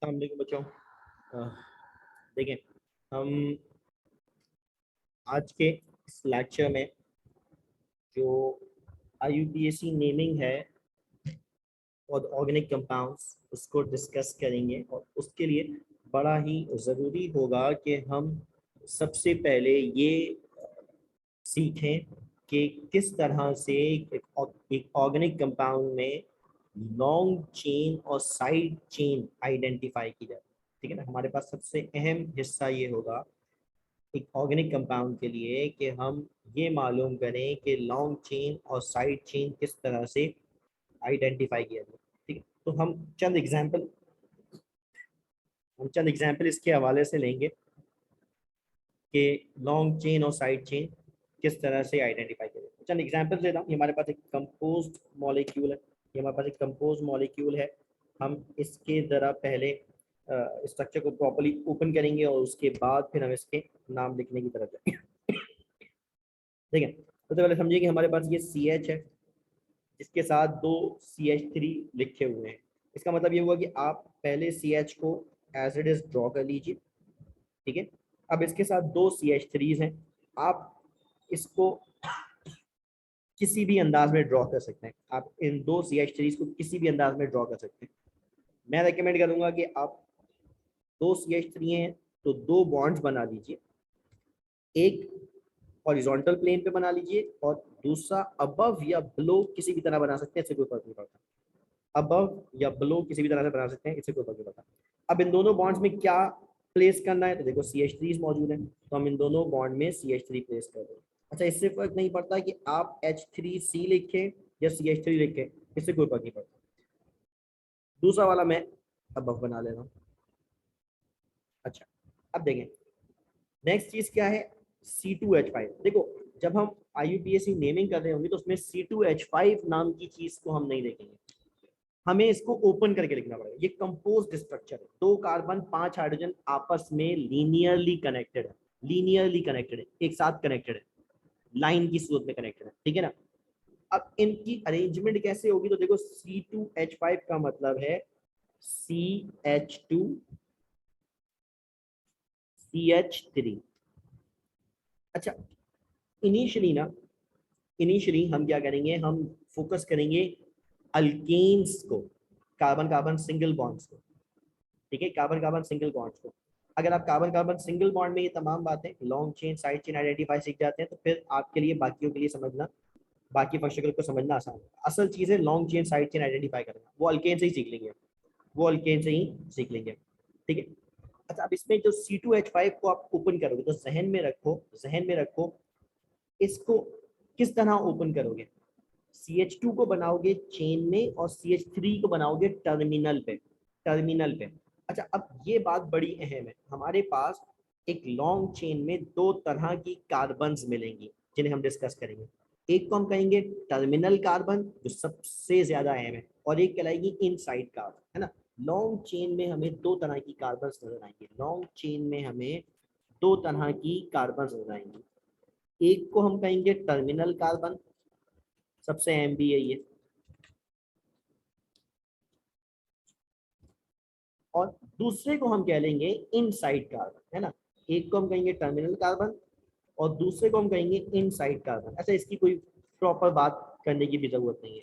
अस्सलाम वालेकुम बच्चों। देखें, हम आज के इस लेक्चर में जो IUPAC नेमिंग है और ऑर्गेनिक कंपाउंड्स उसको डिस्कस करेंगे। और उसके लिए बड़ा ही ज़रूरी होगा कि हम सबसे पहले ये सीखें कि किस तरह से एक ऑर्गेनिक कंपाउंड में लॉन्ग चेन और साइड चेन आइडेंटिफाई की जाए। ठीक है ना। हमारे पास सबसे अहम हिस्सा ये होगा एक ऑर्गेनिक कंपाउंड के लिए कि हम ये मालूम करें कि लॉन्ग चेन और साइड चेन किस तरह से आइडेंटिफाई किया जाए। ठीक है, तो हम चंद एग्जांपल इसके हवाले से लेंगे कि लॉन्ग चेन और साइड चेन किस तरह से आइडेंटिफाई किया जाए। चंद एग्जांपल देता हूँ। हमारे पास एक कंपोज्ड मॉलिक्यूल है। ये हमारे पास एक कंपोज्ड मॉलिक्यूल है। हम इसके ज़रा पहले स्ट्रक्चर को प्रॉपर्ली ओपन करेंगे और उसके बाद फिर हम इसके नाम लिखने की तरफ जाएंगे। ठीक है, सबसे पहले समझिए कि हमारे पास ये CH है जिसके साथ दो CH3 लिखे हुए हैं। इसका मतलब ये हुआ कि आप पहले CH को एज इट इज ड्रॉ कर लीजिए। ठीक है, अब इसके साथ दो CH3s हैं। आप इसको किसी भी अंदाज में ड्रॉ कर सकते हैं। आप इन दो CH3s को किसी भी अंदाज में ड्रॉ कर सकते हैं। मैं रेकमेंड करूंगा कि आप दो CH3 हैं तो दो बॉन्ड्स बना लीजिए। एक हॉरिजॉन्टल प्लेन पे बना लीजिए और दूसरा अबव या बिलो किसी भी तरह बना सकते हैं, इससे कोई फर्क नहीं पड़ता। अबव या बिलो किसी भी तरह से बना सकते हैं, इससे कोई फर्क नहीं पड़ता। अब इन दोनों बॉन्ड्स में क्या प्लेस करना है, तो देखो CH3 मौजूद है तो हम इन दोनों बॉन्ड में CH3 प्लेस कर दें। अच्छा, इससे फर्क नहीं पड़ता कि आप H3C लिखें या CH3 लिखें, इससे कोई फर्क नहीं पड़ता। दूसरा वाला मैं अबव बना ले रहा हूँ। अच्छा, अब देखें नेक्स्ट चीज क्या है, C2H5। देखो, जब हम IUPAC नेमिंग कर रहे होंगे तो उसमें C2H5 नाम की चीज को हम नहीं देखेंगे। हमें इसको ओपन करके लिखना पड़ेगा। ये कंपोज्ड स्ट्रक्चर है, दो कार्बन पांच हाइड्रोजन आपस में लीनियरली कनेक्टेड है। लीनियरली कनेक्टेड है, एक साथ कनेक्टेड है, लाइन की सूरत में कनेक्टेड है। ठीक है ना। अब इनकी अरेंजमेंट कैसे होगी, तो देखो C2H5 का मतलब है CH2 CH3। अच्छा, इनिशियली हम क्या करेंगे, हम फोकस करेंगे अल्केन्स को, कार्बन कार्बन सिंगल बॉन्ड्स को। ठीक है, कार्बन कार्बन सिंगल बॉन्ड्स को। अगर आप कार्बन कार्बन सिंगल बॉन्ड में ये तमाम बातें long chain side chain identify सीख जाते हैं तो फिर आपके लिए बाकियों के लिए समझना, बाकी फंक्शनल को समझना आसान है। असल चीज है long chain side chain identify करना, वो अल्केन से ही सीख लेंगे, वो अल्केन से ही सीख लेंगे। ठीक है। अच्छा, अब इसमें जो C2H5 को आप ओपन करोगे तो जहन में रखो इसको किस तरह ओपन करोगे। CH2 को बनाओगे चेन में और CH3 को बनाओगे टर्मिनल पे। अच्छा, अब ये बात बड़ी अहम है। हमारे पास एक लॉन्ग चेन में दो तरह की कार्बन्स मिलेंगी जिन्हें हम डिस्कस करेंगे। एक को हम कहेंगे टर्मिनल कार्बन जो सबसे ज्यादा अहम है, और एक कहलाएगी इनसाइड कार्बन, है ना। लॉन्ग चेन में हमें दो तरह की कार्बन्स नजर आएंगे। लॉन्ग चेन में हमें दो तरह की कार्बन्स नजर आएंगी। एक को हम कहेंगे टर्मिनल कार्बन, सबसे अहम भी है ये, और दूसरे को हम कह लेंगे इनसाइड कार्बन, है ना। एक को हम कहेंगे टर्मिनल कार्बन और दूसरे को हम कहेंगे इनसाइड कार्बन। अच्छा, इसकी कोई प्रॉपर बात करने की भी जरूरत नहीं है,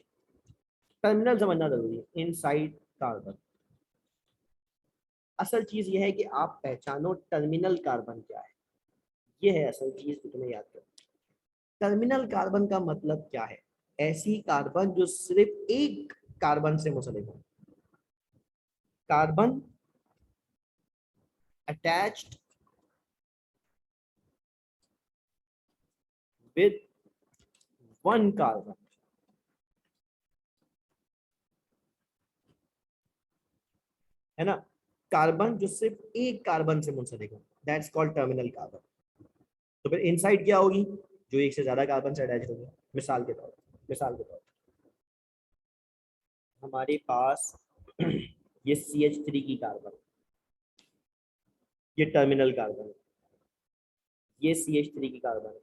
टर्मिनल समझना जरूरी है, इनसाइड कार्बन। असल चीज ये है कि आप पहचानो टर्मिनल कार्बन क्या है। ये है असल चीज, तो तुम्हें याद करो टर्मिनल कार्बन का मतलब क्या है। ऐसी कार्बन जो सिर्फ एक कार्बन से मुंसलिक हो, carbon attached with one carbon, है ना। कार्बन जो सिर्फ एक कार्बन से मुंसलिक हो, दैट्स कॉल्ड टर्मिनल कार्बन। तो फिर इनसाइड क्या होगी, जो एक से ज्यादा कार्बन से अटैच होगी। मिसाल के तौर हमारे पास ये CH3 की कार्बन, ये टर्मिनल कार्बन है। ये CH3 की कार्बन है,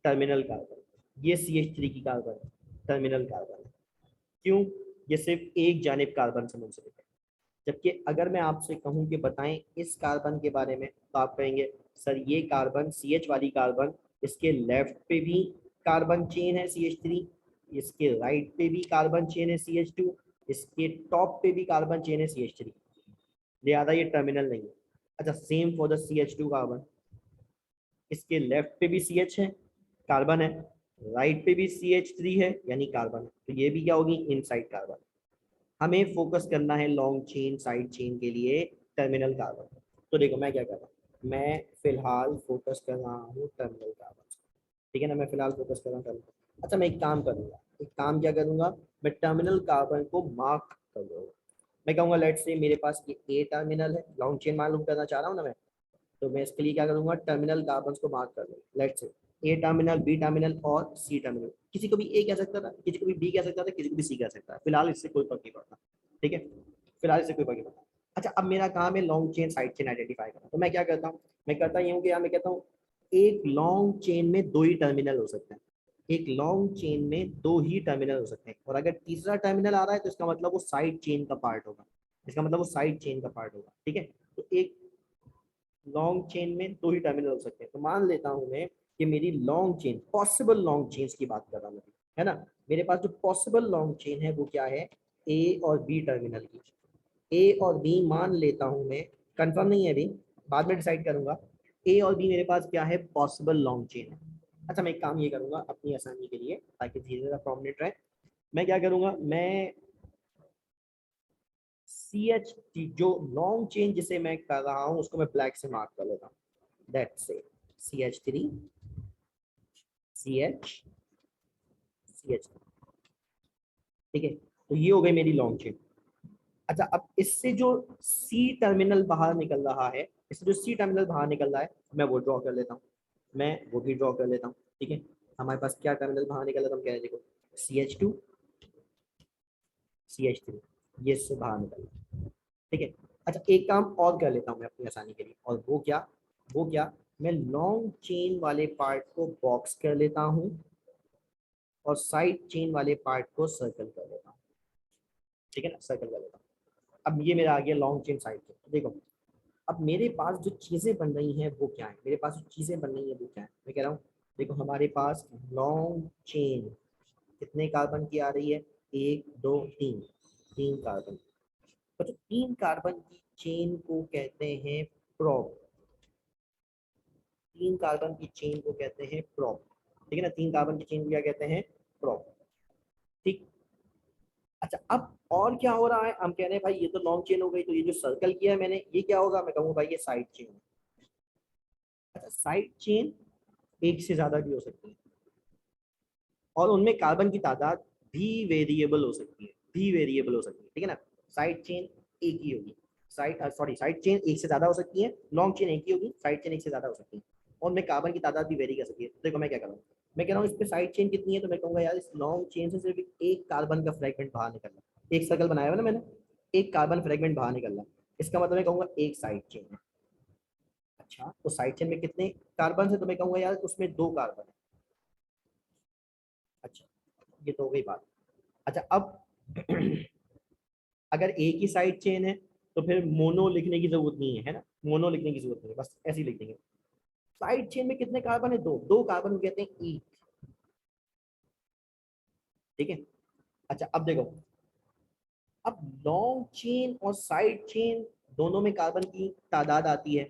टर्मिनल कार्बन। ये CH3 की कार्बन है, टर्मिनल कार्बन है। क्यों, ये सिर्फ एक जानिब कार्बन से मुंसलिक है। जबकि अगर मैं आपसे कहूं कि बताएं इस कार्बन के बारे में, तो आप कहेंगे सर ये कार्बन CH वाली कार्बन, इसके लेफ्ट पे भी कार्बन चेन है CH3, इसके राइट पे भी कार्बन चेन है CH2, इसके टॉप पे भी कार्बन चेन है CH3, लिहाजा ये टर्मिनल नहीं है। अच्छा, same for the CH2 carbon, इसके लेफ्ट पे भी CH है, कार्बन है, राइट पे भी CH3 है यानी कार्बन है, तो ये भी क्या होगी, इनसाइड कार्बन। हमें फोकस करना है लॉन्ग चेन साइड चेन के लिए टर्मिनल कार्बन। तो देखो मैं क्या कर रहा हूँ, मैं फिलहाल फोकस कर रहा हूँ टर्मिनल कार्बन, ठीक है ना, मैं फिलहाल फोकस कर रहा हूँ टर्मिनल। अच्छा, मैं एक काम करूंगा, एक काम क्या करूंगा, मैं टर्मिनल कार्बन को मार्क कर दूंगा। मैं कहूंगा लेट्स से मेरे पास ये ए टर्मिनल है, लॉन्ग चेन मालूम करना चाह रहा हूँ ना मैं, तो मैं इसके लिए क्या करूंगा, टर्मिनल कार्बन को मार्क कर लूंगा। Let's say A terminal, B terminal और सी टर्मिनल, किसी को भी ए कह सकता था, किसी को भी बी कह सकता था, किसी को भी सी कह सकता है, फिलहाल इससे कोई फर्क नहीं पड़ता, ठीक है, फिलहाल इससे कोई फर्क नहीं पड़ता। अच्छा, अब मेरा काम है long chain side chain identify करना, तो मैं क्या करता हूँ, मैं करता ये हूँ कि यार मैं कहता हूँ एक लॉन्ग चेन में दो ही टर्मिनल हो सकते हैं, एक लॉन्ग चेन में दो ही टर्मिनल हो सकते हैं, और अगर तीसरा टर्मिनल आ रहा है तो इसका मतलब वो साइड चेन का पार्ट होगा, इसका मतलब वो साइड चेन का पार्ट होगा, ठीक है। तो एक लॉन्ग चेन में दो ही टर्मिनल हो सकते हैं, तो मान लेता हूं मैं कि मेरी long chain, possible long chain की बात कर रहा हूं, है ना, मेरे पास जो पॉसिबल लॉन्ग चेन है वो क्या है, ए और बी टर्मिनल की। ए और बी मान लेता हूं मैं, कंफर्म नहीं है अभी, बाद में डिसाइड करूंगा। ए और बी मेरे पास क्या है, पॉसिबल लॉन्ग चेन है। अच्छा, मैं एक काम ये करूंगा अपनी आसानी के लिए, ताकि धीरे धीरे प्रोमिनेंट रहे, मैं क्या करूंगा, मैं CH जो लॉन्ग चेन जिसे मैं कर रहा हूं उसको मैं ब्लैक से मार्क कर लेता हूँ, दैट्स से CH3 CH CH, ठीक है, तो ये हो गई मेरी लॉन्ग चेन। अच्छा, अब इससे जो सी टर्मिनल बाहर निकल रहा है, इससे जो सी टर्मिनल बाहर निकल रहा है, मैं वो ड्रॉ कर लेता हूँ, मैं वो भी ड्रॉ कर लेता हूँ, ठीक है। हमारे पास क्या टर्मिनल बाहर निकल रहा है, हम कह रहे हैं देखो CH2 CH3, ये इससे बाहर निकल रहा है, ठीक है। अच्छा, एक काम और कर लेता हूँ मैं अपनी आसानी के लिए, और वो क्या, मैं लॉन्ग चेन वाले पार्ट को बॉक्स कर लेता हूँ और साइड चेन वाले पार्ट को सर्कल कर लेता हूँ, ठीक है ना, सर्कल कर लेता हूँ। अब ये मेरा आ गया लॉन्ग चेन साइड चेन। देखो अब मेरे पास जो चीजें बन रही हैं वो क्या है, मेरे पास जो चीजें बन रही हैं वो क्या है, मैं कह रहा हूँ देखो हमारे पास लॉन्ग चेन कितने कार्बन की आ रही है, एक दो तीन, तीन कार्बन, तो जो तीन कार्बन की चेन को कहते हैं प्रोप, तीन कार्बन की चेन को कहते हैं प्रोप, ठीक है ना, तीन कार्बन की चेन को क्या कहते हैं, प्रोप, ठीक। अच्छा, अब और क्या हो रहा है, हम कह रहे हैं भाई ये तो लॉन्ग चेन हो गई, तो ये जो सर्कल किया है मैंने ये क्या होगा, मैं कहूँगा भाई ये साइड चेन। अच्छा, साइड चेन एक से ज्यादा भी हो सकती है, और उनमें कार्बन की तादाद भी वेरिएबल हो सकती है, भी वेरिएबल हो सकती है, ठीक है ना। साइड चेन एक ही होगी, साइड चेन एक से ज्यादा हो सकती है, लॉन्ग चेन एक ही होगी, साइड चेन एक से ज्यादा हो सकती है, और उनमें कार्बन की तादाद भी वेरी कर सकती है। तो देखो मैं क्या कर रहा हूँ, मैं कह रहा हूँ इस पे साइड चेन कितनी है, तो मैं कहूँगा यार इस लॉन्ग चेन से सिर्फ एक कार्बन का फ्रेगमेंट बाहर निकल रहा है, एक सर्कल बनाया हुआ ना मैंने, एक कार्बन फ्रेगमेंट बाहर निकल रहा है, इसका मतलब मैं कहूँगा एक साइड चेन है। अच्छा, तो साइड चेन में कितने कार्बन है, तो मैं कहूँगा यार उसमें दो कार्बन है। अच्छा, ये तो हो गई बात। अच्छा, अब अगर एक ही साइड चेन है तो फिर मोनो लिखने की जरूरत नहीं है, है ना, मोनो लिखने की जरूरत नहीं है, बस ऐसे ही लिख देंगे। साइड चेन में कितने कार्बन है, दो, दो कार्बन को कहते हैं ई, ठीक है। अच्छा, अब देखो, अब लॉन्ग चेन और साइड चेन दोनों में कार्बन की तादाद आती है,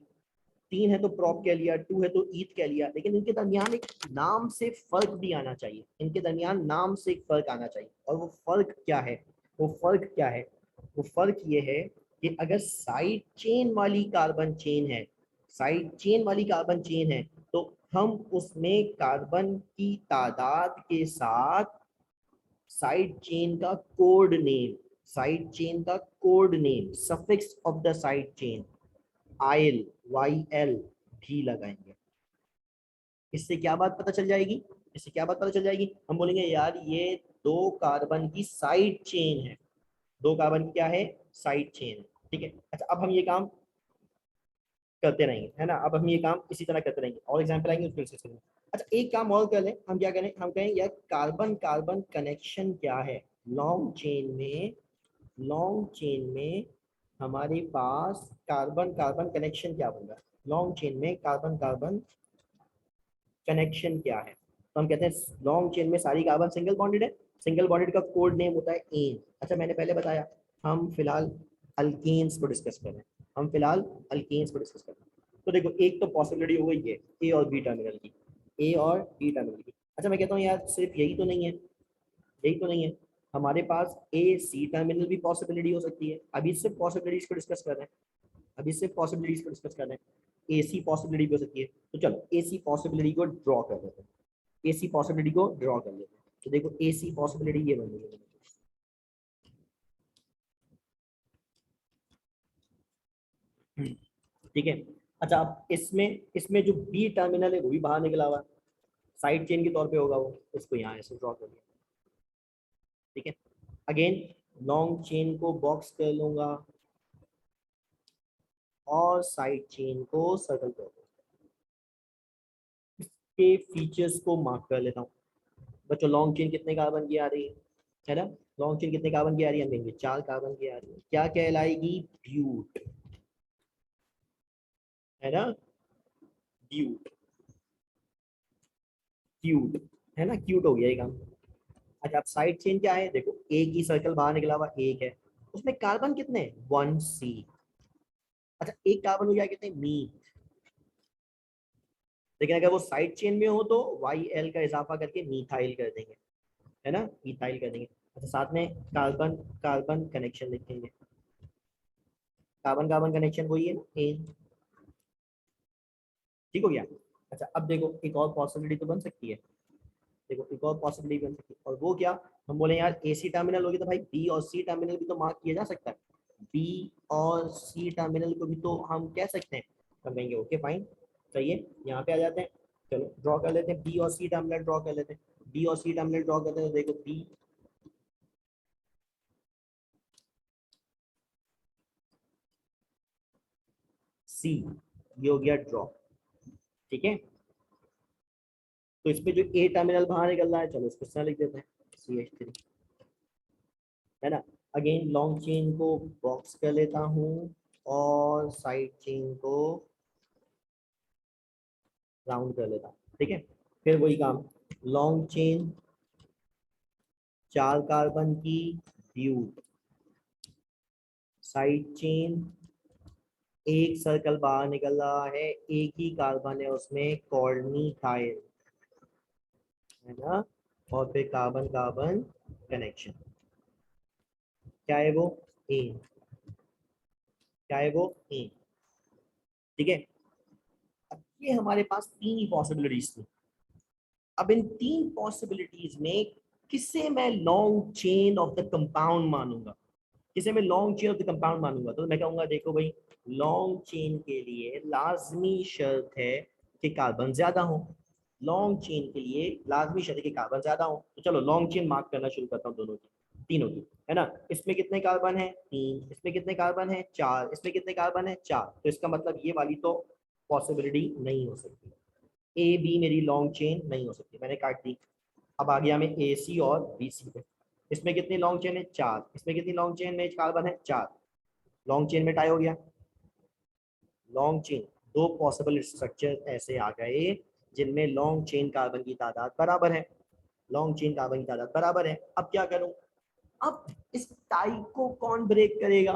तीन है तो प्रॉप कह लिया, टू है तो ईथ कह लिया, लेकिन इनके दरमियान एक नाम से फर्क भी आना चाहिए, इनके दरमियान नाम से एक फर्क आना चाहिए, और वो फर्क क्या है, वो फर्क क्या है, वो फर्क ये है कि अगर साइड चेन वाली कार्बन चेन है, साइड चेन वाली कार्बन चेन है, तो हम उसमें कार्बन की तादाद के साथ साइड चेन का कोड नेम, साइड चेन का code name, suffix of the side chain oil, YL भी लगाएंगे। इससे क्या बात पता चल जाएगी, इससे क्या बात पता चल जाएगी, हम बोलेंगे यार ये दो कार्बन की साइड चेन है, दो कार्बन की क्या है, साइड चेन है, ठीक है। अच्छा, अब हम ये काम करते रहेंगे, है ना, अब हम ये काम इसी तरह करते रहेंगे, और एग्जाम्पल आएंगे उसमें डिस्कस करेंगे। अच्छा, एक काम और कर लें, हम क्या करें, हम कहें यार कार्बन कार्बन कनेक्शन क्या है लॉन्ग चेन में, लॉन्ग चेन में हमारे पास कार्बन कार्बन कनेक्शन क्या बन रहा है, लॉन्ग चेन में कार्बन कार्बन कनेक्शन क्या है। तो हम कहते हैं लॉन्ग चेन में सारी कार्बन सिंगल बॉन्डेड है, सिंगल बॉन्डेड का कोड नेम होता है एन। अच्छा मैंने पहले बताया, हम फिलहाल अल्केन्स को डिस्कस कर रहे हैं, हम फिलहाल अल्केन्स को डिस्कस कर रहे हैं। तो देखो एक तो पॉसिबिलिटी हो गई है ए और बी टर्मिनल की, ए और बी टर्मिनल की। अच्छा मैं कहता हूँ यार सिर्फ यही तो नहीं है, यही तो नहीं है, हमारे पास ए सी टर्मिनल भी पॉसिबिलिटी हो सकती है। अभी सिर्फ पॉसिबिलिटीज को डिस्कस कर रहे हैं, अभी सिर्फ पॉसिबिलिटीज को डिस्कस कर रहे हैं। एसी पॉसिबिलिटी भी हो सकती है, तो चलो एसी पॉसिबिलिटी को ड्रॉ कर लेते हैं, एसी पॉसिबिलिटी को ड्रॉ कर लेते हैं। तो देखो एसी पॉसिबिलिटी ये बन रही है, ठीक है। अच्छा अब इसमें इसमें जो बी टर्मिनल है वो भी बाहर निकला हुआ है, साइड चेन के तौर पे होगा वो, इसको यहाँ ऐसे ड्रॉ कर लिया, ठीक है। अगेन लॉन्ग चेन को बॉक्स कर लूंगा और साइड चेन को सर्कल कर दूंगा, के फीचर्स को मार्क कर लेता हूँ। बच्चों लॉन्ग चेन कितने कार्बन की आ रही है ना, लॉन्ग चेन कितने कार्बन की आ रही है, हम देंगे 4 कार्बन की आ रही है, क्या कहलाएगी, ब्यूट, है ना, ब्यूट, क्यूट, है ना, क्यूट हो गया ये काम। अच्छा अब साइड चेन क्या है, देखो एक ही सर्कल बाहर निकला हुआ एक है, उसमें कार्बन कितने हैं, 1C। अच्छा एक कार्बन हो गया कितने, मी, लेकिन अगर वो साइड चेन में हो तो YL का इजाफा करके मीथाइल कर देंगे, है ना, मीथाइल कर देंगे। अच्छा साथ में कार्बन कार्बन कनेक्शन लिखेंगे, कार्बन कार्बन कनेक्शन वही है ना, एन, ठीक हो गया। अच्छा अब देखो एक और पॉसिबिलिटी तो बन सकती है, देखो एक और पॉसिबिलिटी बन सकती है, और वो क्या, हम बोले यार AC टर्मिनल होगी तो भाई बी और सी टर्मिनल भी तो मार्क किया जा सकता है, बी और सी टर्मिनल को भी तो हम कह सकते हैं। हम कहेंगे ओके फाइन, सही है, यहाँ पे आ जाते हैं, चलो ड्रॉ कर लेते हैं, बी और सी टर्मिनल ड्रॉ कर लेते हैं, बी और सी टर्मिनल ड्रॉ करते हैं, तो देखो बी सी, ये हो गया ड्रॉ, ठीक है। तो इसमें जो ए टर्मिनल बाहर निकल रहा है, चलो इसको इसमें लिख देते हैं CH3, है ना। अगेन लॉन्ग चेन को बॉक्स कर लेता हूँ और साइड चेन को राउंड कर लेता हूँ, ठीक है। फिर वही काम, लॉन्ग चेन 4 कार्बन की, ब्यूट, साइड चेन एक सर्कल बाहर निकल रहा है, एक ही कार्बन है उसमें, कॉर्निथाइल, है ना, और फिर कार्बन कार्बन कनेक्शन, क्या है वो, ए, क्या है वो, ए, ठीक है। अब ये हमारे पास 3 ही पॉसिबिलिटीज थी। अब इन 3 पॉसिबिलिटीज में किसे मैं long chain of the compound मानूंगा, किसे मैं long chain of the compound मानूंगा, तो मैं कहूंगा देखो भाई लॉन्ग चेन के लिए लाजमी शर्त है कि कार्बन ज्यादा हो, लॉन्ग चेन के लिए लाजमी शर्त है कि कार्बन ज्यादा हो। तो चलो लॉन्ग चेन मार्क करना शुरू करता हूँ दोनों की, तीनों की, है ना। इसमें कितने कार्बन है, 3, इसमें कितने कार्बन है, 4, इसमें कितने कार्बन है, 4, तो इसका मतलब ये वाली तो पॉसिबिलिटी नहीं हो सकती, ए बी मेरी लॉन्ग चेन नहीं हो सकती, मैंने काट दी। अब आ गया मैं AC और BC पे, इसमें कितनी लॉन्ग चेन है, 4, इसमें कितनी लॉन्ग चेन में कार्बन है, 4, लॉन्ग चेन में टाई हो गया। लॉन्ग चेन, दो पॉसिबल स्ट्रक्चर ऐसे आ गए जिनमें लॉन्ग चेन कार्बन की तादाद बराबर है, लॉन्ग चेन कार्बन की तादाद बराबर है। अब क्या करूं, अब इस टाई को कौन ब्रेक करेगा,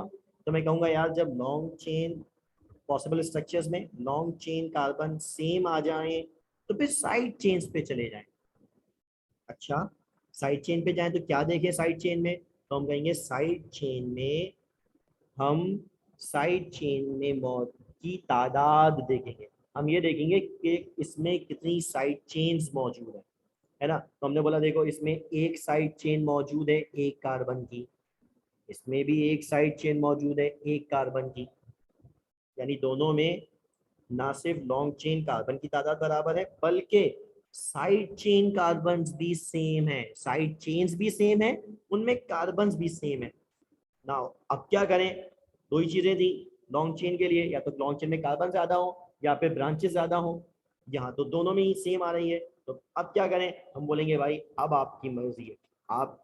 तो मैं कहूंगा यार जब लॉन्ग चेन पॉसिबल स्ट्रक्चर्स में लॉन्ग चेन कार्बन सेम आ जाएं तो फिर साइड चेन्स पे चले जाएं। अच्छा साइड चेन पे जाएं तो क्या देखें साइड चेन में, तो हम कहेंगे साइड चेन में हम साइड चेन में मौत की तादाद देखेंगे, हम ये देखेंगे कि इसमें कितनी साइड चेन्स मौजूद है ना। तो हमने बोला देखो इसमें एक साइड चेन मौजूद है एक कार्बन की, इसमें भी एक साइड चेन मौजूद है एक कार्बन की, यानी दोनों में ना सिर्फ लॉन्ग चेन कार्बन की तादाद बराबर है बल्कि साइड चेन कार्बन भी सेम है, साइड चेन्स भी सेम है, उनमें कार्बन भी सेम है। नाउ अब क्या करें, दो ही चीजें थी लॉन्ग चेन के लिए, या तो लॉन्ग चेन में कार्बन ज्यादा हो या फिर ब्रांचेस ज्यादा हो, यहाँ तो दोनों में ही सेम आ रही है। तो अब क्या करें, हम बोलेंगे भाई अब आपकी मर्जी है, आप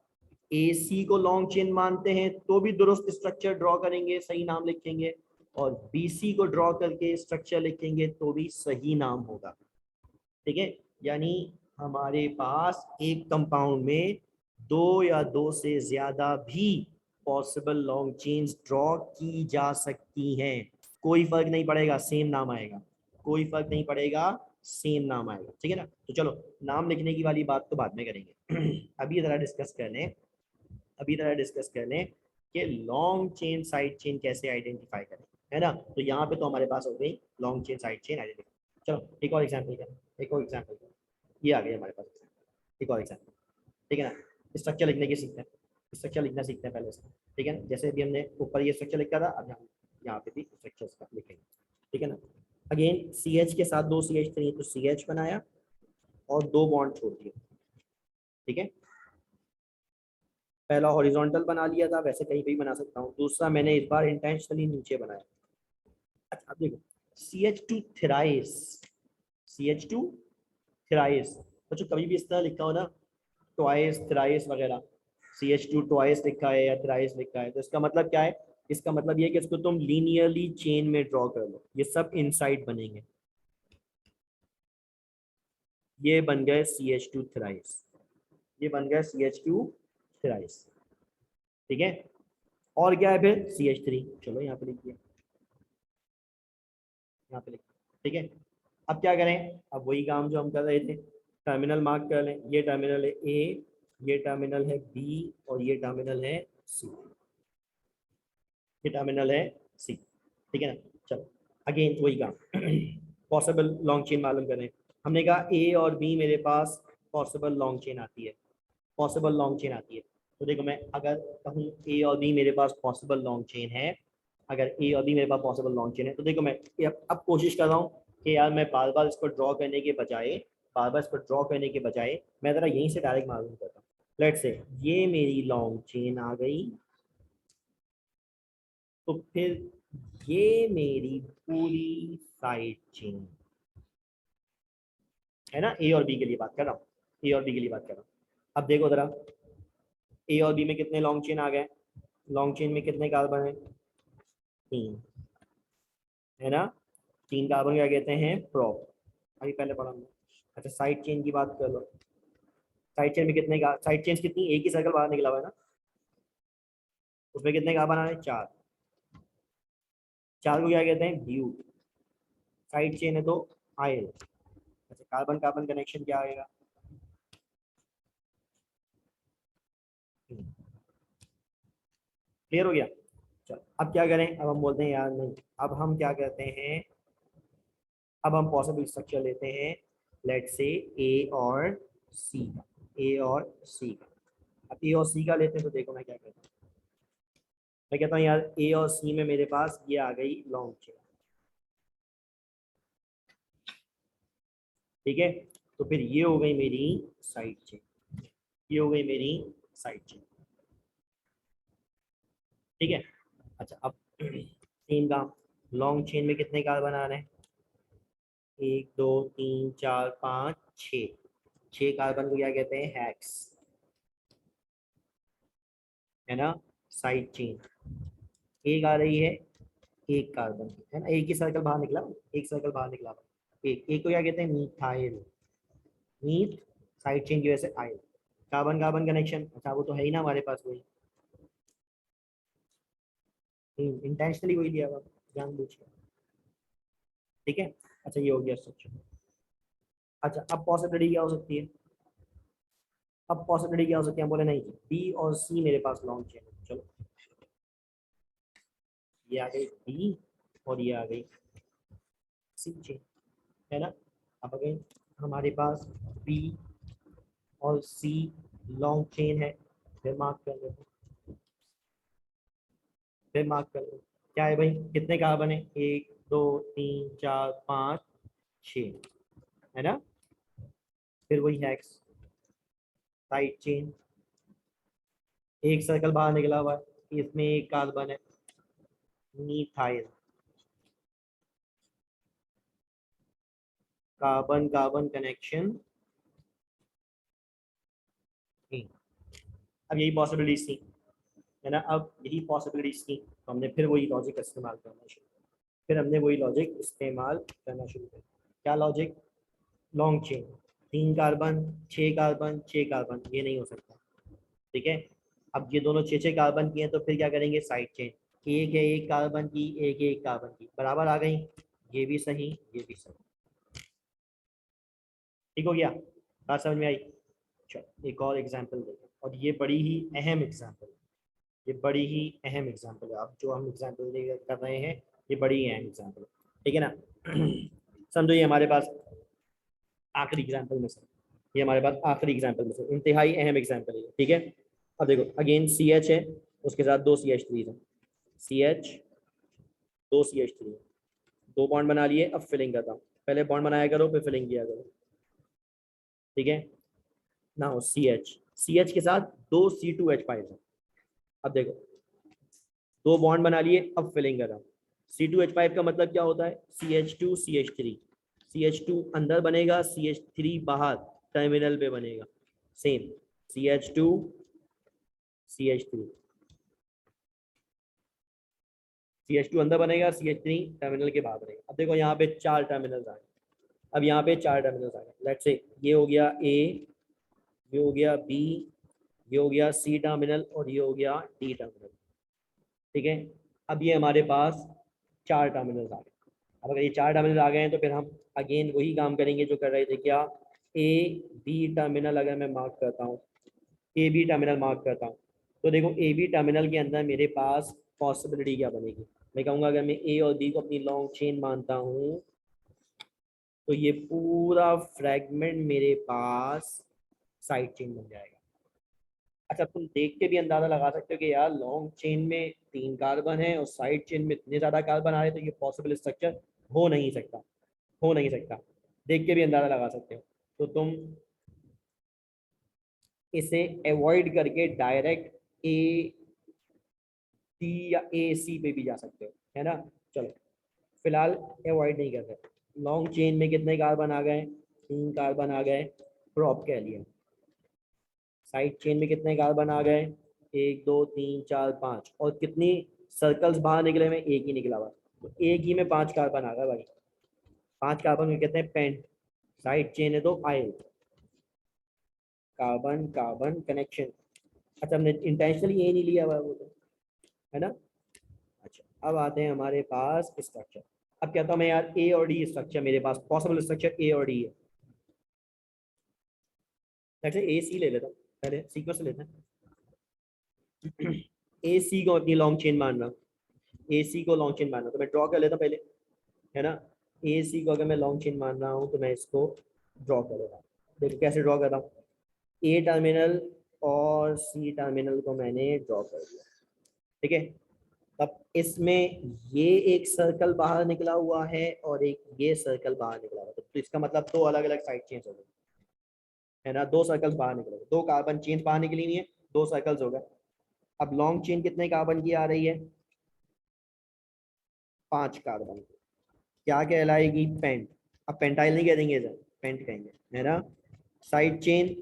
AC को लॉन्ग चेन मानते हैं तो भी दुरुस्त स्ट्रक्चर ड्रॉ करेंगे, सही नाम लिखेंगे, और BC को ड्रॉ करके स्ट्रक्चर लिखेंगे तो भी सही नाम होगा। ठीक है, यानी हमारे पास एक कंपाउंड में दो या दो से ज्यादा भी पॉसिबल लॉन्ग चेन्स ड्रॉ की जा सकती हैं, कोई फर्क नहीं पड़ेगा, सेम नाम आएगा, कोई फर्क नहीं पड़ेगा, सेम नाम आएगा। ठीक है ना, तो चलो नाम लिखने की वाली बात तो बाद में करेंगे अभी जरा डिस्कस कर लें, अभी जरा डिस्कस कर लें कि लॉन्ग चेन साइड चेन कैसे आइडेंटिफाई करें, है ना। तो यहाँ पे तो हमारे पास हो गई long chain side chain identify. चलो एक और एग्जांपल करें, एक और एग्जांपल करें, ये आ गई हमारे पास example, एक और एग्जांपल। ठीक है ना, स्ट्रक्चर लिखने की सीखते हैं, स्ट्रक्चर लिखना सीखते हैं पहले से। ठीक है ना, जैसे भी हमने ऊपर ये स्ट्रक्चर लिखा था, अब यहाँ पे भी स्ट्रक्चर लिखेंगे। ठीक है ना, अगेन CH के साथ दो CH3 तो CH बनाया और दो बॉन्ड छोड़ दिए। ठीक है, पहला हॉरिजॉन्टल बना लिया था, वैसे कहीं भी बना सकता हूँ, दूसरा मैंने इस बार इंटेंशनली नीचे बनाया। अच्छा अब देखो CH2 थ्राइस, CH2 थ्राइस, बच्चों कभी भी इस तरह लिखा हो ना, ट्वाइस थ्राइस वगैरह, CH2 ट्वाइस लिखा है या थ्राइस लिखा है, तो इसका मतलब क्या है, इसका मतलब ये है कि इसको तुम लीनियरली चेन में ड्रॉ कर लो, ये सब इनसाइड बनेंगे, ये बन गए CH2 थ्राइस, ये बन गया CH2 थ्राइस। ठीक है, और क्या है फिर CH3, चलो यहाँ पे लिखिए, यहाँ पे लिखिए। ठीक है, अब क्या करें, अब वही काम जो हम कर रहे थे, टर्मिनल मार्क कर लें, ये टर्मिनल है A, ये टर्मिनल है B और ये टर्मिनल है C, ये टर्मिनल है C। ठीक है ना, चलो अगेन वही काम पॉसिबल लॉन्ग चेन मालूम करें। हमने कहा A और B मेरे पास पॉसिबल लॉन्ग चेन आती है, पॉसिबल लॉन्ग चेन आती है। तो देखो मैं अगर कहूँ A और B मेरे पास पॉसिबल लॉन्ग चेन है, अगर A और B मेरे पास पॉसिबल लॉन्ग चेन है, तो देखो मैं अब कोशिश कर रहा हूँ कि यार मैं बार बार इसको ड्रॉ करने के बजाय, बार बार इसको ड्रॉ करने के बजाय मैं ज़रा यहीं से डायरेक्ट मालूम करता हूँ। लेट्स से ये मेरी लॉन्ग चेन आ गई, तो फिर ये मेरी पूरी साइड चेन है ना, A और B के लिए बात कर रहा हूँ, A और B के लिए बात कर रहा हूँ। अब देखो जरा A और B में कितने लॉन्ग चेन आ गए, लॉन्ग चेन में कितने कार्बन है, 3, है ना, 3 कार्बन क्या कहते हैं, प्रोप, अभी पहले पढ़ा हमने। अच्छा साइड चेन की बात कर लो, साइड चेन में कितने का, साइड चेन कितनी, एक ही सर्कल बाहर निकला हुआ है ना, उसमें कितने कार्बन आ रहे हैं, 4, 4 को क्या कहते हैं, ब्यूट, साइड चेन है तो आयल। अच्छा कार्बन कार्बन कनेक्शन क्या आएगा, क्लियर हो गया। चलो अब क्या करें, अब हम बोलते हैं यार नहीं, अब हम क्या कहते हैं, अब हम पॉसिबल स्ट्रक्चर लेते हैं, लेट से ए और सी का, ए और सी का। अब ए और सी का लेते हैं तो देखो मैं क्या कहता हूँ, मैं कहता हूँ यार ए और सी में मेरे पास ये आ गई लॉन्ग चेन। ठीक है, तो फिर ये हो गई मेरी साइड चेन, ये हो गई मेरी साइड चेन। ठीक है, अच्छा अब सेम काम, लॉन्ग चेन में कितने कार्बन आ रहे हैं, 1 2 3 4 5 6, 6 कार्बन को क्या कहते हैं, हेक्स, है ना, साइड चेन। एक आ रही है, एक कार्बन है ना, एक ही सर्कल बाहर निकला, एक सर्कल बाहर निकला, एक को क्या कहते हैं, मीथाइल, मीथ, साइड चेन की वजह से आयल, कार्बन कार्बन कनेक्शन, अच्छा वो तो है ही ना हमारे पास, वही इंटेंशनली वही दिया हुआ, जानबूझ के। ठीक है, अच्छा ये हो गया स्ट्रक्चर। अच्छा अब पॉसिबिलिटी क्या हो सकती है, अब पॉसिबिलिटी क्या हो सकती है, हम बोले नहीं बी और सी मेरे पास लॉन्ग चेन है, चलो ये आ गई बी और ये आ गई सी चेन, है ना। अब अगेन हमारे पास बी और सी लॉन्ग चेन है, फिर मार्क कर लो, फिर मार्क कर लो, क्या है भाई, कितने कार्बन है, 1 2 3 4 5 6, है ना, फिर वही हेक्स, साइड चेन, एक सर्कल बाहर निकला हुआ है, इसमें एक कार्बन है, मीथाइल, कार्बन कार्बन कनेक्शन। अब यही पॉसिबिलिटीज थी, है ना। अब यही पॉसिबिलिटीज थी तो हमने फिर वही लॉजिक इस्तेमाल करना शुरू किया। फिर हमने वही लॉजिक इस्तेमाल करना शुरू किया। क्या logic? Long chain, 3 carbon 6 carbon 6 carbon, ये नहीं हो सकता, ठीक है। अब ये दोनों 6 6 कार्बन की हैं तो फिर क्या करेंगे? साइड चेन, एक है 1 कार्बन की, एक है 1 कार्बन की, बराबर आ गई। ये भी सही, ये भी सही, ठीक हो गया। बात समझ में आई? चलो एक और एग्जाम्पल देखो, और ये बड़ी ही अहम एग्जाम्पल है, ये बड़ी ही अहम एग्जाम्पल है। अब जो हम एग्जाम्पल कर रहे हैं ये बड़ी ही अहम एग्जाम्पल है, ठीक है ना। समझो ये हमारे पास आखिरी एग्जाम्पल में से, ये हमारे पास आखिरी एग्जाम्पल में से इंतहाई अहम एग्जाम्पल है, ठीक है। अब देखो अगेन सी एच है, उसके साथ 2 CH3 है, सी एच 2 CH3, 2 बॉन्ड बना लिए। अब फिलिंग करता हूँ, पहले बॉन्ड बनाया करो फिर फिलिंग किया करो, ठीक है ना। सी एच के साथ 2 C2H5 है। अब देखो 2 बॉन्ड बना लिए, अब फिलिंग कर रहा हूँ। C2H5 का मतलब क्या होता है? CH2CH3, CH2 अंदर बनेगा, CH3 बाहर टर्मिनल पे बनेगा, सेम CH2CH3, CH2 अंदर बनेगा, CH3 टर्मिनल के बाहर बनेगा। अब देखो यहाँ पे 4 टर्मिनल्स आ गए, अब यहाँ पे 4 टर्मिनल्स आ गए। लेट्स से ये हो गया ए, ये हो गया बी, ये हो गया सी टर्मिनल, और ये हो गया डी टर्मिनल, ठीक है। अब ये हमारे पास 4 टर्मिनल्स आ गए। अब अगर ये 4 टर्मिनल आ गए हैं तो फिर हम अगेन वही काम करेंगे जो कर रहे थे। क्या? ए बी टर्मिनल अगर मैं मार्क करता हूँ, ए बी टर्मिनल मार्क करता हूँ, तो देखो ए बी टर्मिनल के अंदर मेरे पास पॉसिबिलिटी क्या बनेगी? मैं कहूँगा अगर मैं ए और बी को अपनी लॉन्ग चेन मानता हूँ तो ये पूरा फ्रैगमेंट मेरे पास साइड चेन बन जाएगा। अच्छा तुम देख के भी अंदाजा लगा सकते हो कि यार लॉन्ग चेन में 3 कार्बन है और साइड चेन में इतने ज्यादा कार्बन आ रहे, तो ये पॉसिबल स्ट्रक्चर हो नहीं सकता, हो नहीं सकता। देख के भी अंदाजा लगा सकते हो। तो तुम इसे अवॉइड करके डायरेक्ट ए सी या ए सी पे भी जा सकते हो, है ना। चलो फिलहाल अवॉइड नहीं कर रहे। लॉन्ग चेन में कितने कार्बन आ गए? 3 कार्बन आ गए, ड्रॉप कह लिया। साइड चेन में कितने कार्बन आ गए? 1 2 3 4 5, और कितनी सर्कल्स बाहर निकले में? एक ही निकला हुआ, तो एक ही में 5 कार्बन आ गए भाई। 5 कार्बन में कहते हैं पेंट, साइड चेन है तो आयल, कार्बन कार्बन कनेक्शन। अच्छा हमने इंटेंशनली ये नहीं लिया हुआ है वो तो, है ना। अच्छा अब आते हैं हमारे पास स्ट्रक्चर। अब कहता हूँ मैं यार ए और डी स्ट्रक्चर, मेरे पास पॉसिबल स्ट्रक्चर ए और डी है। जैसे ए सी ले लेता हूँ, पहले सीक्वेंस लेते हैं। ए सी को अपनी लॉन्ग चेन मानना, ए सी को लॉन्ग चेन मानना, तो मैं ड्रॉ कर लेता हूँ पहले, है ना। ए सी को अगर मैं लॉन्ग चेन मान रहा हूँ तो मैं इसको ड्रॉ कर लेता हूँ। देखो कैसे ड्रॉ कर रहा हूँ, ए टर्मिनल और सी टर्मिनल को मैंने ड्रॉ कर दिया, ठीक है। तब इसमें ये एक सर्कल बाहर निकला हुआ है और एक ये सर्कल बाहर निकला हुआ है, तो इसका मतलब 2 अलग अलग साइड चेंज हो गए, है ना। 2 सर्कल्स बाहर निकले, 2 कार्बन चेन बाहर निकली हुई है, 2 सर्कल्स हो गए। अब लॉन्ग चेन कितने कार्बन की आ रही है? 5 कार्बन की। क्या कहलाएगी? पेंट। अब पेंटाइल नहीं कह देंगे सर, पेंट कहेंगे, है ना। साइड चेन,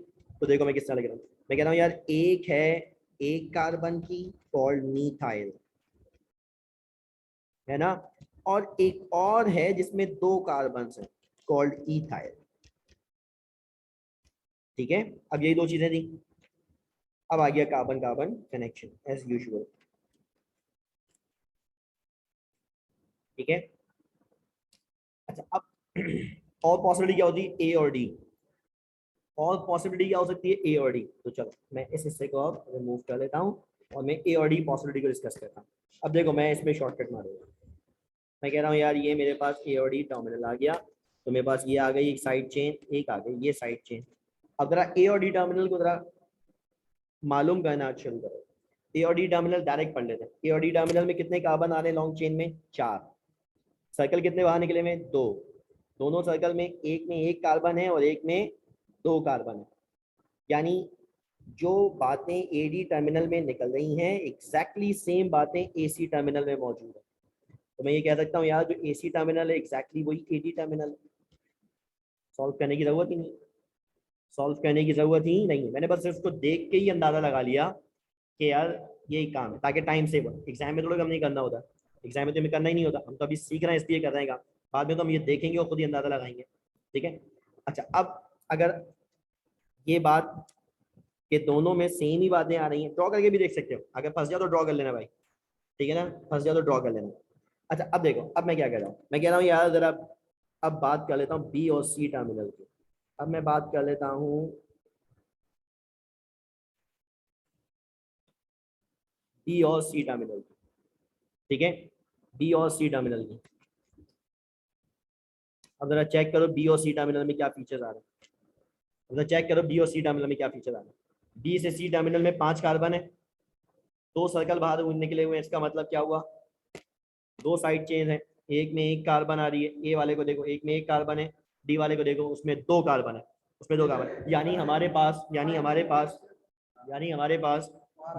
तो देखो मैं किस तरह लिख रहा हूँ, मैं कह रहा हूँ यार एक है 1 कार्बन की, कॉल्ड मीथाइल, है ना। और एक और है जिसमें 2 कार्बन है, कॉल्ड इथाइल, ठीक है। अब यही 2 चीजें थी। अब आ गया carbon carbon connection as usual, ठीक है। अच्छा अब और पॉसिबिलिटी क्या होती है? ए और डी। और पॉसिबिलिटी क्या हो सकती है? ए और डी। तो चलो मैं इस हिस्से को अब रिमूव कर लेता हूँ और मैं ए और डी पॉसिबिलिटी को डिस्कस करता हूँ। अब देखो मैं इसमें शॉर्टकट मारूंगा, मैं कह रहा हूँ यार ये मेरे पास ए और डी टर्मिनल आ गया, तो मेरे पास ये आ गई एक साइड चेन, एक आ गई ये साइड चेन। अब जरा ए और डी टर्मिनल को जरा मालूम करना शुरू करो। ए और डी टर्मिनल डायरेक्ट पढ़ लेते हैं। ए और डी टर्मिनल में कितने कार्बन आ रहे हैं लॉन्ग चेन में? 4। सर्कल कितने बाहर निकले में? 2। दोनों सर्कल में एक में 1 कार्बन है और एक में 2 कार्बन है, यानी जो बातें ए डी टर्मिनल में निकल रही हैं एग्जैक्टली सेम बातें ए सी टर्मिनल में मौजूद है। तो मैं ये कह सकता हूँ यार जो ए सी टर्मिनल है एग्जैक्टली वही ए डी टर्मिनल है, सॉल्व करने की जरूरत ही नहीं। सॉल्व करने की जरूरत ही नहीं है, मैंने बस इसको देख के ही अंदाजा लगा लिया कि यार यही काम है, ताकि टाइम सेव हो। एग्जाम में तो लोग हम नहीं करना होता, एग्जाम में तो हमें करना ही नहीं होता, हम तो अभी सीख रहे हैं इसलिए कर रहे हैं काम। बाद में तो हम ये देखेंगे और खुद ही अंदाजा लगाएंगे। ठीक है। अच्छा, अब अगर ये बात कि दोनों में सेम ही बातें आ रही हैं, ड्रॉ करके भी देख सकते हो, अगर फंस जाओ तो ड्रॉ कर लेना भाई। ठीक है ना, फंस जाओ तो ड्रॉ कर लेना। अच्छा, अब देखो, अब मैं क्या कह रहा हूँ, मैं कह रहा हूँ यार जरा अब बात कर लेता हूँ बी और सी टर्मिनल की। अब मैं बात कर लेता हूँ बी और सी टर्मिनल की। ठीक है, बी और सी टर्मिनल की। अब जरा चेक करो बी और सी टर्मिनल में क्या फीचर्स आ रहे हैं। अब जरा चेक करो बी और सी टर्मिनल में क्या फीचर आ रहे हैं। बी से सी टर्मिनल में 5 कार्बन है, 2 सर्कल बाहर निकले हुए हैं, इसका मतलब क्या हुआ, 2 साइड चेन है, एक में एक कार्बन आ रही है, ए वाले को देखो एक में एक कार्बन है, डी वाले को देखो उसमें 2 कार्बन है, उसमें 2 कार्बन, यानी हमारे पास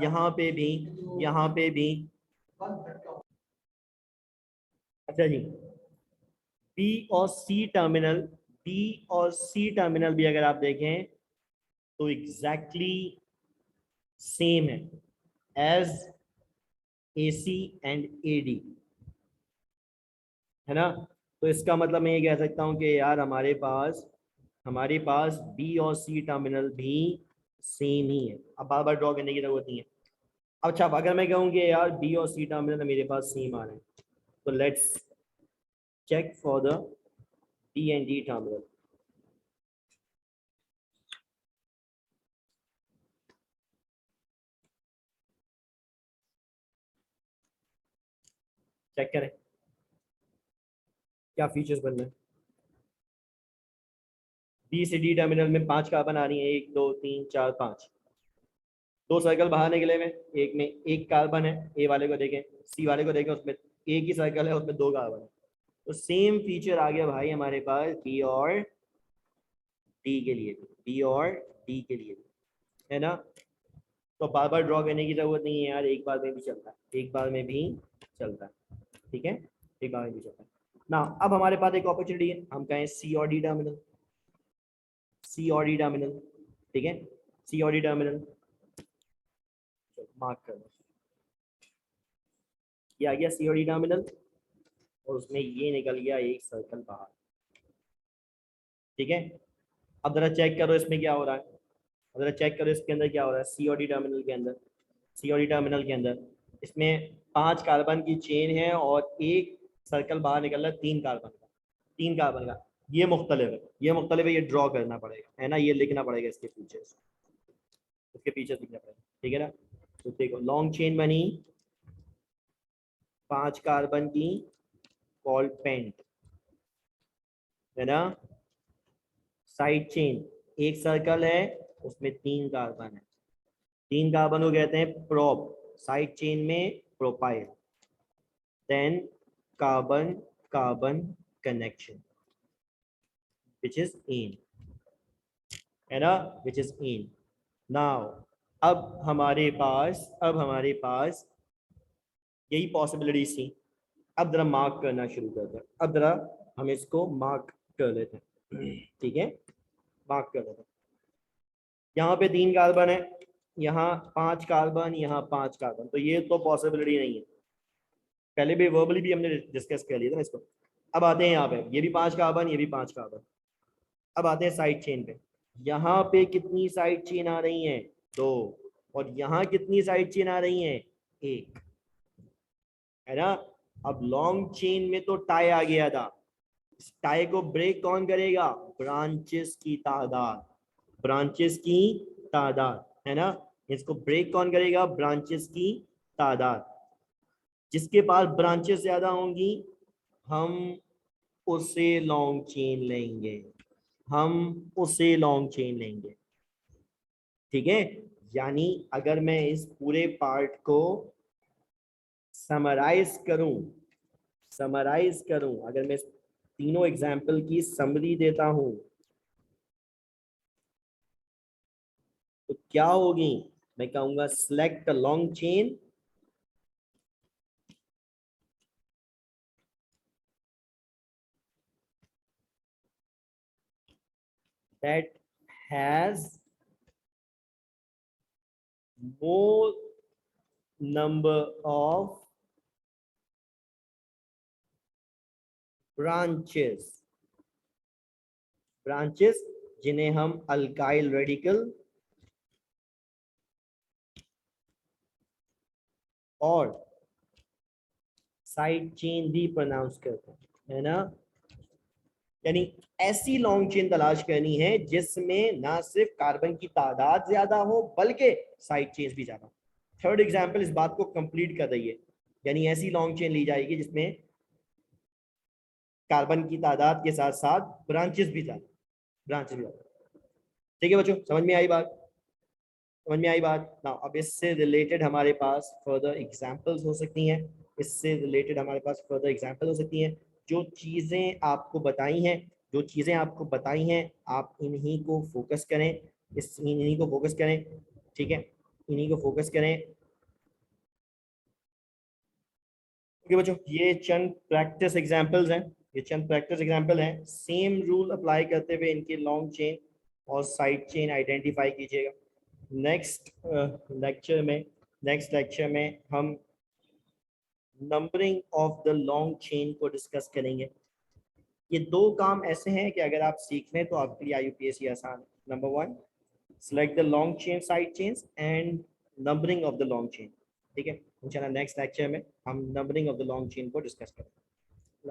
यहाँ पे भी, यहाँ पे भी। अच्छा जी, बी और सी टर्मिनल, बी और सी टर्मिनल भी अगर आप देखें तो एग्जैक्टली सेम है as A C and A D, है ना। तो इसका मतलब मैं ये कह सकता हूँ कि यार हमारे पास बी और सी टर्मिनल भी सेम ही है। अब बार बार ड्रॉ करने की जरूरत नहीं है। अच्छा, अब अगर मैं कहूँ कि यार बी और सी टर्मिनल मेरे पास सेम आ रहे हैं, तो let's check for the D and D terminal. Check करें क्या फीचर्स बन रहे हैं। बी से डी टर्मिनल में 5 कार्बन आ रही है, 1 2 3 4 5, 2 सर्कल बाहर निकले हुए, एक में एक कार्बन है, ए वाले को देखें, सी वाले को देखें, उसमें एक ही सर्कल है, उसमें 2 कार्बन है। तो सेम फीचर आ गया भाई हमारे पास बी और डी के लिए भी, बी और डी के लिए भी, है ना। तो बार बार ड्रॉ करने की जरूरत नहीं है यार, एक बार में भी चलता है, एक बार में भी चलता है। ठीक है, एक बार में भी चलता है ना। अब हमारे पास एक अपॉर्चुनिटी है, हम कहें सी और डी टर्मिनल, सी और डी टर्मिनल। ठीक है, सी और डी टर्मिनल मार्क कर दो, ये आ गया सी और डी टर्मिनल, और उसमें ये निकल गया एक सर्कल बाहर। ठीक है, अब जरा चेक करो इसमें क्या हो रहा है, अब जरा चेक करो इसके अंदर क्या हो रहा है, सी और डी टर्मिनल के अंदर, सी और डी टर्मिनल के अंदर इसमें 5 कार्बन की चेन है और एक सर्कल बाहर निकल रहा है 3 कार्बन का, 3 कार्बन का। ये मुख्तलिफ है, ये मुख्तलिफ है, ये ड्रॉ करना पड़ेगा, है ना, ये लिखना पड़ेगा इसके फीचर्स, इसके फीचर्स लिखना पड़ेगा। ठीक है ना। तो देखो लॉन्ग चेन बनी 5 कार्बन की, कॉल्ड पेंट, है ना। साइड चेन, एक सर्कल है उसमें 3 कार्बन है, 3 कार्बन को कहते हैं प्रोप, साइड चेन में propyl, then carbon carbon connection which is in, है ना, विच इज इन। नाउ अब हमारे पास यही पॉसिबिलिटीज थी। अब जरा मार्क करना शुरू करते हैं, अब जरा हम इसको मार्क कर लेते हैं। ठीक है, मार्क कर लेते हैं। यहाँ पे 3 कार्बन है, यहाँ 5 कार्बन, यहाँ 5 कार्बन, तो ये तो पॉसिबिलिटी नहीं है, पहले भी वर्बली भी हमने डिस्कस कर लिया था ना इसको। अब आते हैं यहाँ पे, ये भी 5 कार्बन, ये भी 5 कार्बन। अब आते हैं साइड चेन पे, यहाँ पे कितनी साइड चेन आ रही हैं, 2, और यहाँ कितनी साइड चेन आ रही हैं, 1, है ना। अब लॉन्ग चेन में तो टाई आ गया था, इस टाई को ब्रेक कौन करेगा, ब्रांचेस की तादाद, ब्रांचेस की तादाद, है ना। इसको ब्रेक कौन करेगा, ब्रांचेस की तादाद। जिसके पास ब्रांचेस ज्यादा होंगी हम उसे लॉन्ग चेन लेंगे, हम उसे लॉन्ग चेन लेंगे। ठीक है, यानी अगर मैं इस पूरे पार्ट को समराइज करूं, अगर मैं इस तीनों एग्जाम्पल की समरी देता हूं तो क्या होगी, मैं कहूंगा select long chain that has more number of branches जिन्हें हम अल्काइल रेडिकल और साइड चेन भी प्रोनाउंस करते हैं, है ना। यानी ऐसी लॉन्ग चेन तलाश करनी है जिसमें ना सिर्फ कार्बन की तादाद ज्यादा हो बल्कि साइड चेन्स भी ज्यादा। थर्ड एग्जांपल इस बात को कंप्लीट कर रही है, यानी ऐसी लॉन्ग चेन ली जाएगी जिसमें कार्बन की तादाद के साथ साथ ब्रांचेस भी ज्यादा। ठीक है बच्चों, समझ में आई बात? समझ में आई बात ना। अब इससे रिलेटेड हमारे पास फर्दर एग्जांपल्स हो सकती हैं, इससे रिलेटेड हमारे पास फर्दर एग्जांपल हो सकती हैं। जो चीज़ें आपको बताई हैं, आप इन्हीं को फोकस करें, इन्हीं को फोकस करें, ठीक है, इन्हीं को फोकस करें। ओके बच्चों, ये चंद प्रैक्टिस एग्जांपल्स हैं, सेम रूल अप्लाई करते हुए इनके लॉन्ग चेन और साइड चेन आइडेंटिफाई कीजिएगा। नेक्स्ट लेक्चर में हम numbering of the long chain को डिस्कस करेंगे। ये दो काम ऐसे हैं कि अगर आप सीख लें तो आपके लिए IUPAC आसान है। Number 1, select the long chain side chains and numbering of the long chain। ठीक है, इंशाल्लाह नेक्स्ट लेक्चर में हम numbering of the long chain को डिस्कस करेंगे।